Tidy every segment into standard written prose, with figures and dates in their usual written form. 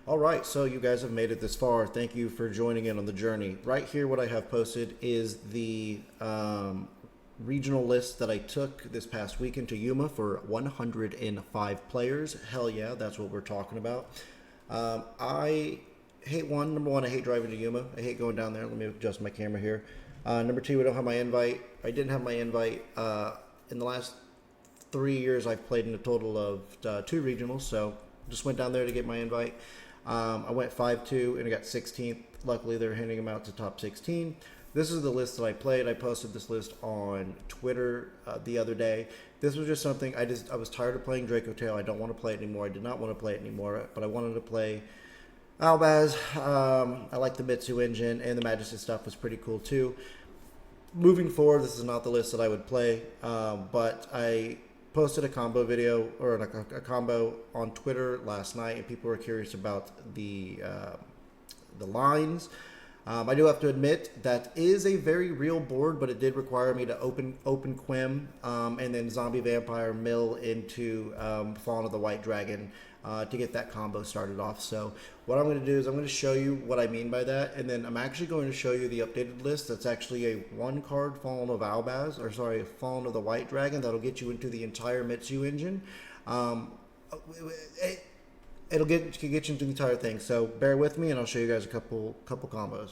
All right, so you guys have made it this far. Thank you for joining in on the journey. Right here, what I have posted is the regional list that I took this past weekend to Yuma for 105 players. Hell yeah, that's what we're talking about. I hate number one, I hate driving to Yuma. I hate going down there. Let me adjust my camera here. Number two, I don't have my invite. I didn't have my invite. In the last 3 years, I've played in a total of 2 regionals, so just went down there to get my invite. I went 5-2 and I got 16th. Luckily, they're handing them out to top 16. This is the list that I played. I posted this list on Twitter the other day. This was just something I was tired of playing Draco Tail. I don't want to play it anymore. I did not want to play it anymore, but I wanted to play Albaz. I like the Mitsu engine, and the Majesty stuff was pretty cool too. Moving forward, this is not the list that I would play, but I posted a combo video or a combo on Twitter last night, and people were curious about the lines. I do have to admit that is a very real board, but it did require me to open Quim and then Zombie Vampire mill into Fallen of the White Dragon to get that combo started off. So what I'm going to do is I'm going to show you what I mean by that, and then I'm actually going to show you the updated list. That's actually a 1-card Fallen of Albaz, or sorry, Fallen of the White Dragon. That'll get you into the entire Mitsu engine. It'll get you into the entire thing. So bear with me, and I'll show you guys a couple combos.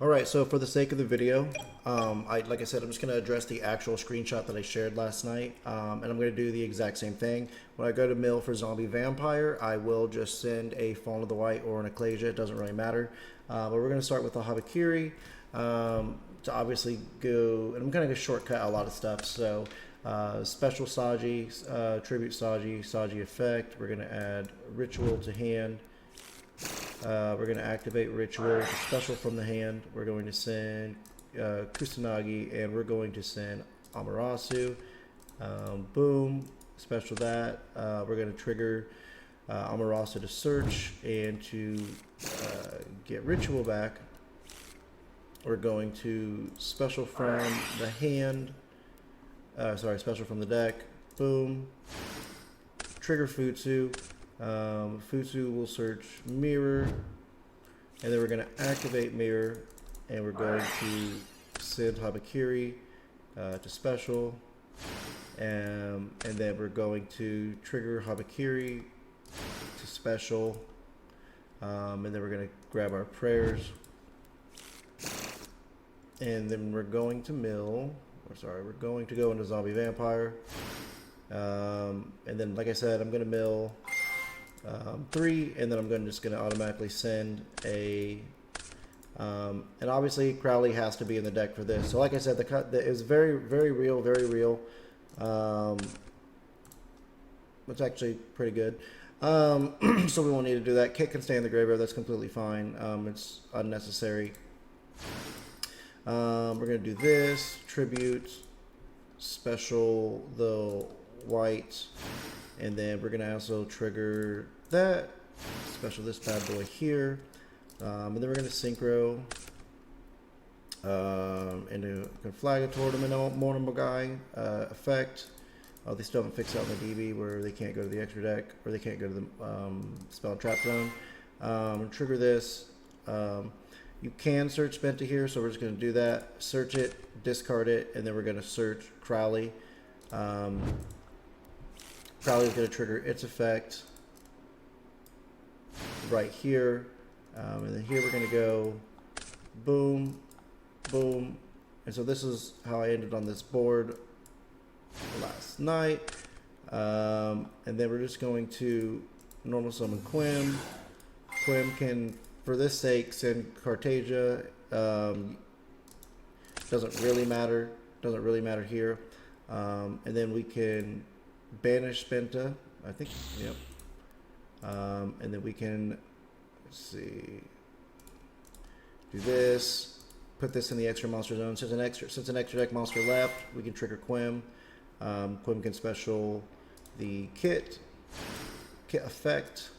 All right, so for the sake of the video, like I said, I'm just going to address the actual screenshot that I shared last night, and I'm going to do the exact same thing. When I go to mill for Zombie Vampire, I will just send a Fallen of the White or an Ecclesia. It doesn't really matter. But we're going to start with the Habakiri to obviously go, and I'm going to shortcut a lot of stuff. So special Saji, tribute Saji effect. We're going to add Ritual to hand. We're going to activate Ritual, special from the hand. We're going to send Kusanagi, and we're going to send Amaterasu. Boom, special that. We're going to trigger Amaterasu to search and to get Ritual back. We're going to special from the hand. Special from the deck. Boom. Trigger Futsu. Futsu will search Mirror, and then we're going to activate Mirror, and we're going to send Habakiri to special, and then we're going to trigger Habakiri to special, and then we're going to grab our prayers, and then we're going to mill, we're going to go into Zombie Vampire, and then like I said, I'm going to mill 3, and then I'm just going to automatically send a, and obviously Crowley has to be in the deck for this. So like I said, the cut is very real, it's actually pretty good. So we won't need to do that. Kit can stay in the graveyard, that's completely fine. It's unnecessary. We're going to do this, tribute, special the white, and then we're going to also trigger that, special this bad boy here, and then we're going to synchro into Conflagator to Monomo guy effect. They still haven't fixed out in the DB where they can't go to the extra deck, or they can't go to the spell trap zone. Trigger this. You can search Spenta here, so we're just going to do that. Search it, discard it, and then we're going to search Crowley. Crowley is going to trigger its effect right here, and then here we're going to go boom, boom, and so this is how I ended on this board last night, and then we're just going to normal summon Quim. Quim can, for this sake, send Cartagia. Doesn't really matter here, and then we can banish Spenta, I think, yep. And then we can, let's see, do this, put this in the extra monster zone. Since an extra deck monster left, we can trigger Quim. Quim can special the kit effect.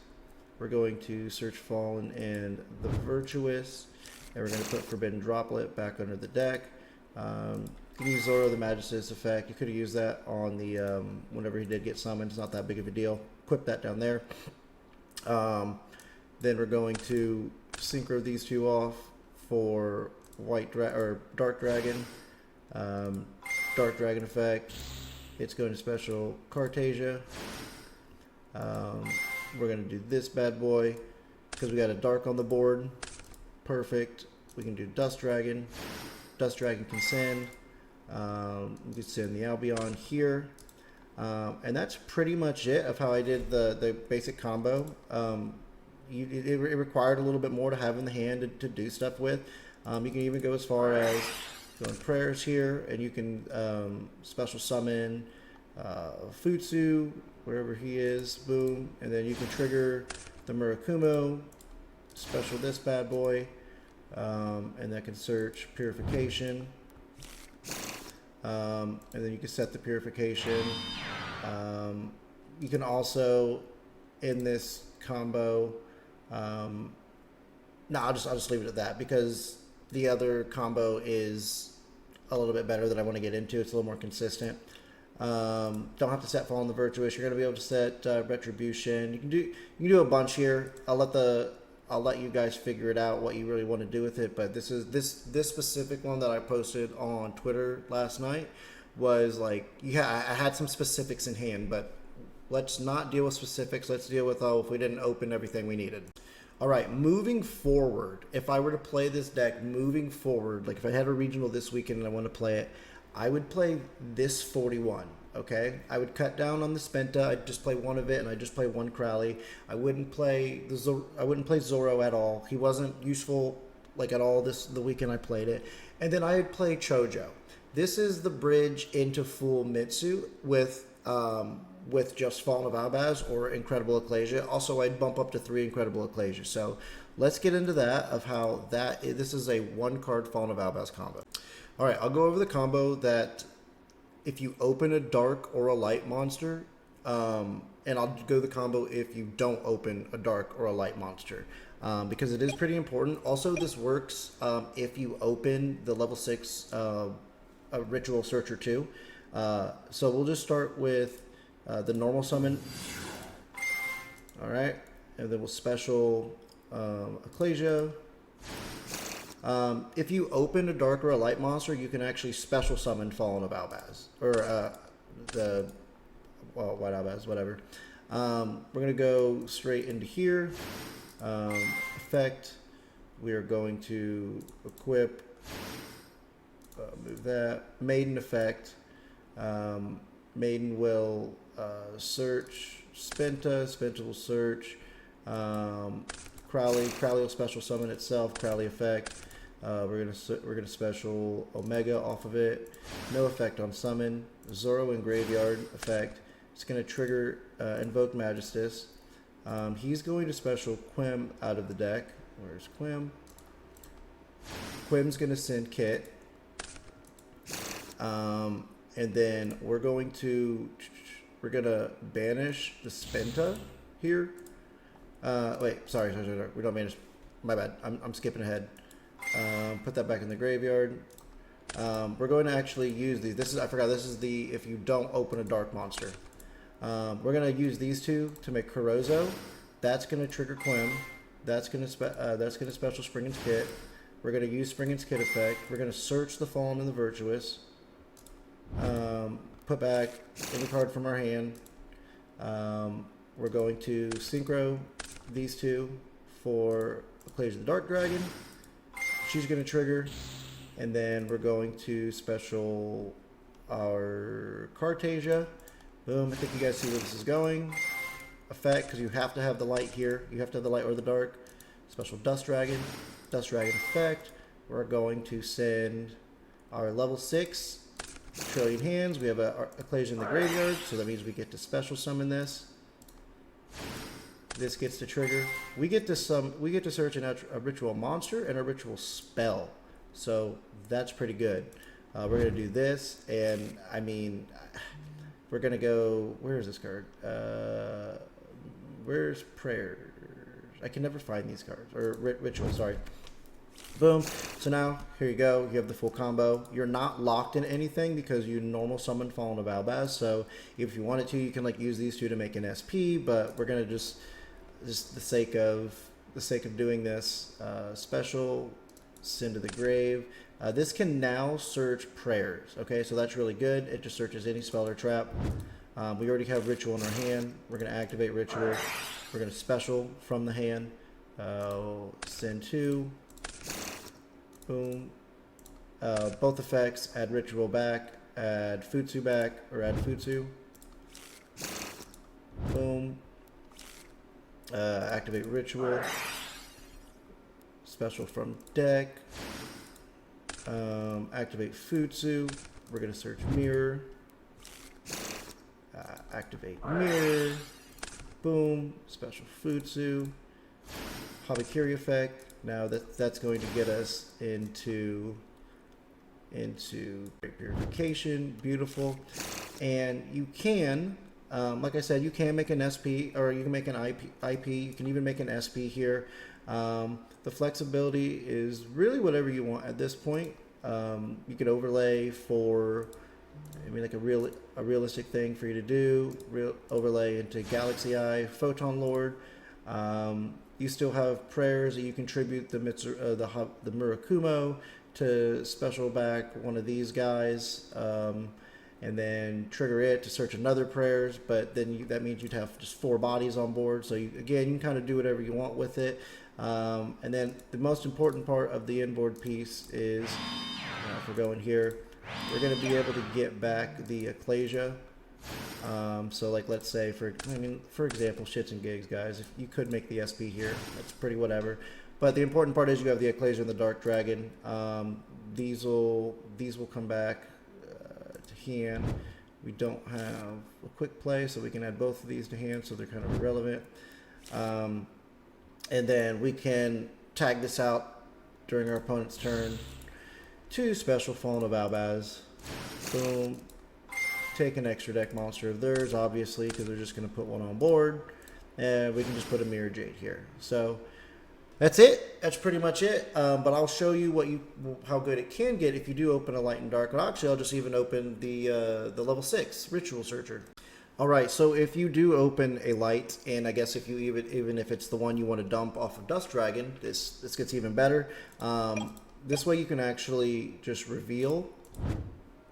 We're going to search Fallen and the Virtuous, and we're going to put Forbidden Droplet back under the deck. You can use Zoro the Magistus effect. You could have used that on the whenever he did get summoned. It's not that big of a deal. Equip that down there. Then we're going to synchro these two off for Dark Dragon. Dark Dragon effect. It's going to special Cartasia. We're going to do this bad boy because we got a dark on the board. Perfect. We can do Dust Dragon. Dust Dragon can send. We can send the Albion here. And that's pretty much it of how I did the basic combo. It required a little bit more to have in the hand to do stuff with. You can even go as far as going prayers here, and you can special summon Futsu, wherever he is, boom, and then you can trigger the Murakumo, special this bad boy, and that can search Purification, and then you can set the Purification. You can also, in this combo, no, I'll just leave it at that because the other combo is a little bit better that I want to get into. It's a little more consistent. Don't have to set Fall on the Virtuous. You're going to be able to set Retribution. You can do a bunch here. I'll let you guys figure it out what you really want to do with it. But this specific one that I posted on Twitter last night was like, I had some specifics in hand, but let's not deal with specifics. Let's deal with if we didn't open everything we needed. All right, moving forward, if I were to play this deck moving forward, like if I had a regional this weekend and I want to play it, I would play this 41, okay? I would cut down on the Spenta. I'd just play one of it, and I'd just play one Crowley. I wouldn't play Zoro at all. He wasn't useful like at all the weekend I played it. And then I'd play Chojo. This is the bridge into full Mitsu with just Fallen of Albaz or Incredible Ecclesia. Also, I'd bump up to 3 Incredible Ecclesia. So let's get into that of how this is a 1-card Fallen of Albaz combo. All right, I'll go over the combo that if you open a dark or a light monster, and I'll go the combo if you don't open a dark or a light monster, because it is pretty important. Also, this works if you open the level 6 a Ritual Searcher 2. So we'll just start with the normal summon. All right, and then we'll special Ecclesia. If you open a dark or a light monster, you can actually special summon Fallen of Albaz or White Albaz, whatever. We're gonna go straight into here. Effect. We are going to equip. Move that. Maiden effect. Maiden will search Spenta. Spenta will search Crowley. Crowley will special summon itself. Crowley effect. We're gonna special Omega off of it. No effect on summon. Zoro in graveyard effect. It's gonna trigger invoke Magistus. He's going to special Quim out of the deck. Where's Quim? Quim's gonna send Kit. And then we're gonna banish the Spenta here. Wait, sorry. We don't banish. My bad. I'm skipping ahead. Put that back in the graveyard. We're going to actually use these. I forgot. This is the if you don't open a dark monster. We're gonna use these two to make Kurozo. That's gonna trigger Quim. That's gonna special Springen's Kit. We're gonna use Springen's Kit effect. We're gonna search the Fallen and the Virtuous. Put back any card from our hand. We're going to synchro these two for Ecclesia the Dark Dragon. She's going to trigger, and then we're going to special our Cartasia. Boom, I think you guys see where this is going. Effect, because you have to have the light here. You have to have the light or the dark. Special Dust Dragon. Dust Dragon effect. We're going to send our level 6 Trillion Hands. We have a Ecclesia in the graveyard, so that means we get to special summon this. This gets to trigger. We get to search a ritual monster and a ritual spell. So that's pretty good. We're gonna do this, and I mean, we're gonna go. Where is this card? Where's Prayers? I can never find these cards or ritual. Sorry. Boom. So now, here you go. You have the full combo. You're not locked in anything because you normal summon Fallen of Albaz. So if you wanted to, you can like use these two to make an SP, but we're going to just the sake of the sake of doing this, special, send to the grave. This can now search prayers. Okay, so that's really good. It just searches any spell or trap. We already have ritual in our hand. We're going to activate ritual. We're going to special from the hand. Send to. Boom. Both effects, add ritual back, add Futsu back, or add Futsu. Boom. Activate ritual. Special from deck. Activate Futsu. We're going to search mirror. Activate mirror. Boom. Special Futsu. Habakiri effect. Now that's going to get us into purification. Beautiful. And you can, like I said, you can make an SP, or you can make an IP. You can even make an SP here. The flexibility is really whatever you want at this point. You could overlay for, I mean, like a realistic thing for you to do. Overlay into Galaxy Eye, Photon Lord. You still have prayers that you contribute the Murakumo to special back one of these guys, and then trigger it to search another prayers. But then that means you'd have just 4 bodies on board. So again, you can kind of do whatever you want with it. And then the most important part of the inboard piece is, if we're going here, we're going to be able to get back the Ecclesia. So like, let's say for example, shits and gigs, guys, if you could make the SP here, that's pretty whatever. But the important part is you have the Ecclesia and the Dark Dragon. These will come back to hand. We don't have a quick play, so we can add both of these to hand, so they're kind of irrelevant. And then we can tag this out during our opponent's turn to special Fallen of Albaz. Boom. Take an extra deck monster of theirs, obviously, because they're just going to put one on board. And we can just put a Mirror Jade here. So that's it. That's pretty much it. But I'll show you how good it can get if you do open a Light and Dark. And actually, I'll just even open the level 6 Ritual Searcher. All right, so if you do open a light, and I guess if you even if it's the one you want to dump off of Dust Dragon, this gets even better. This way you can actually just reveal,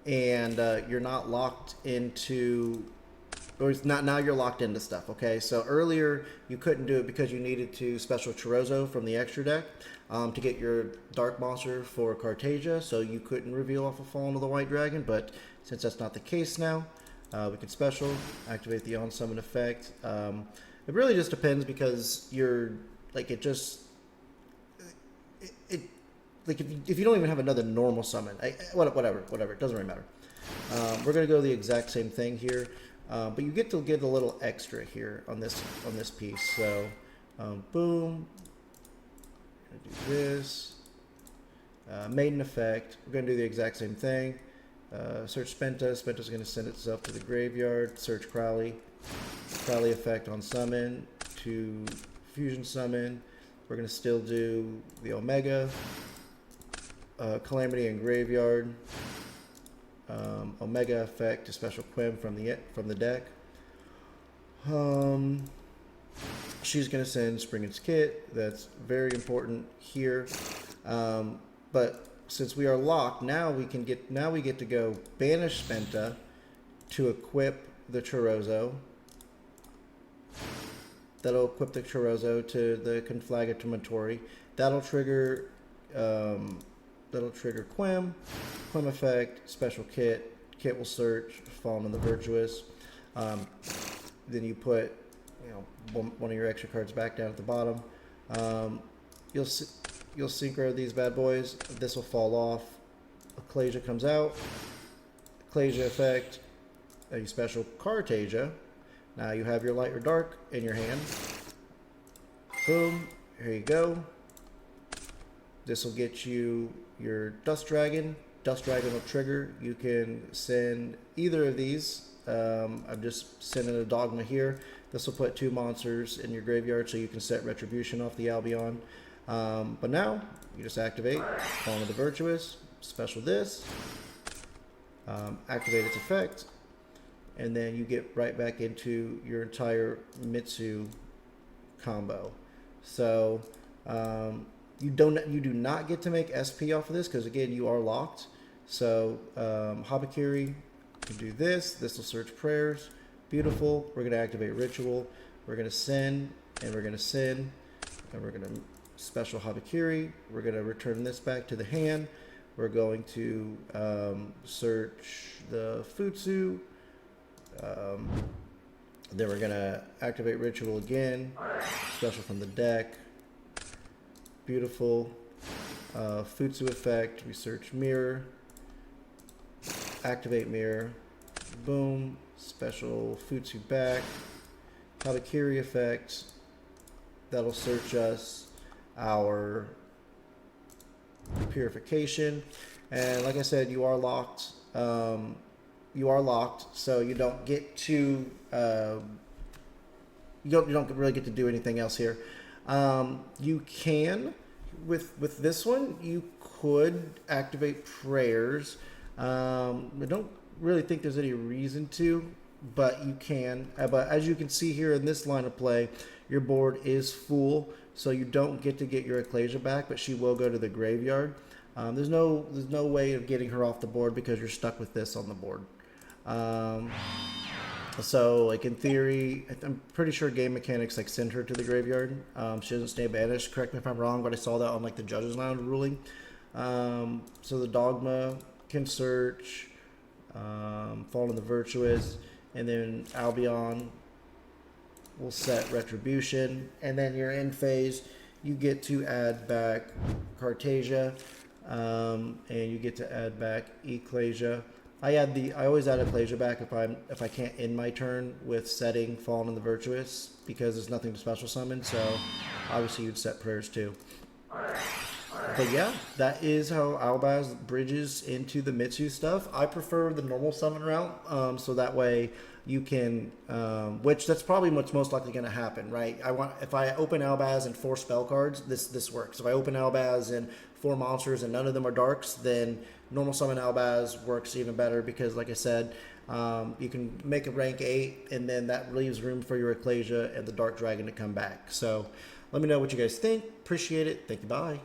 and you're not locked into, or it's not, now you're locked into stuff. Okay, so earlier you couldn't do it because you needed to special Chorozo from the extra deck to get your Dark Monster for Cartagia, so you couldn't reveal off of Fallen of the White Dragon. But since that's not the case now, we can special activate the on summon effect. It really just depends, because you're like, it like if you don't even have another normal summon, whatever, it doesn't really matter. We're gonna go the exact same thing here, but you get to get a little extra here on this piece. So boom, gonna do this maiden effect. We're gonna do the exact same thing. Search Spenta. Spenta's going to send itself to the graveyard. Search Crowley. Crowley effect on summon to fusion summon. We're going to still do the Omega. Calamity and graveyard. Omega effect to special Quim from the deck. She's going to send Springen's Kit. That's very important here. But since we are locked, now we get to go banish Spenta to equip the Chorozo. That'll equip the Chorozo to the Conflagratory. That'll trigger Quim. Quim effect, special Kit. Kit will search Fallen of the Virtuous. Then you put one of your extra cards back down at the bottom. You'll synchro these bad boys. This will fall off. Ecclesia comes out. Ecclesia effect. You special Cartagia. Now you have your light or dark in your hand. Boom. Here you go. This will get you your Dust Dragon. Dust Dragon will trigger. You can send either of these. I'm just sending a Dogma here. This will put 2 monsters in your graveyard, so you can set Retribution off the Albion. But now you just activate Fallen of the Virtuous, special this, activate its effect, and then you get right back into your entire Mitsu combo. So you do not get to make SP off of this because again you are locked. So Habakiri can do this. This will search prayers. Beautiful. We're gonna activate ritual. We're gonna send and we're gonna send and we're gonna special Habakiri. We're gonna return this back to the hand. We're going to search the Futsu. Then we're gonna activate ritual again. Special from the deck. Beautiful. Futsu effect. We search mirror. Activate mirror. Boom. Special Futsu back. Habakiri effect. That'll search us our purification. And like I said, you are locked. You are locked, so you don't get to you don't really get to do anything else here. You can with this one you could activate prayers. I don't really think there's any reason to, but you can. But as you can see here in this line of play, your board is full, so you don't get to get your Ecclesia back, but she will go to the graveyard. There's no way of getting her off the board because you're stuck with this on the board. So like in theory, I'm pretty sure game mechanics like send her to the graveyard. She doesn't stay banished. Correct me if I'm wrong, but I saw that on like the judges lounge ruling. So the dogma can search, Fall in the Virtuous, and then Albion will set Retribution, and then you're in phase. You get to add back Cartasia, and you get to add back Ecclesia. I always add Ecclesia back if I can't end my turn with setting Fallen in the Virtuous because there's nothing to special summon. So obviously you'd set prayers too. But yeah, that is how Albaz bridges into the Mitsu stuff. I prefer the normal summon route, so that way you can, which that's probably what's most likely going to happen, right? If I open Albaz and 4 spell cards, this works. If I open Albaz and 4 monsters and none of them are darks, then normal summon Albaz works even better because, like I said, you can make a rank 8, and then that leaves room for your Ecclesia and the Dark Dragon to come back. So let me know what you guys think. Appreciate it. Thank you. Bye.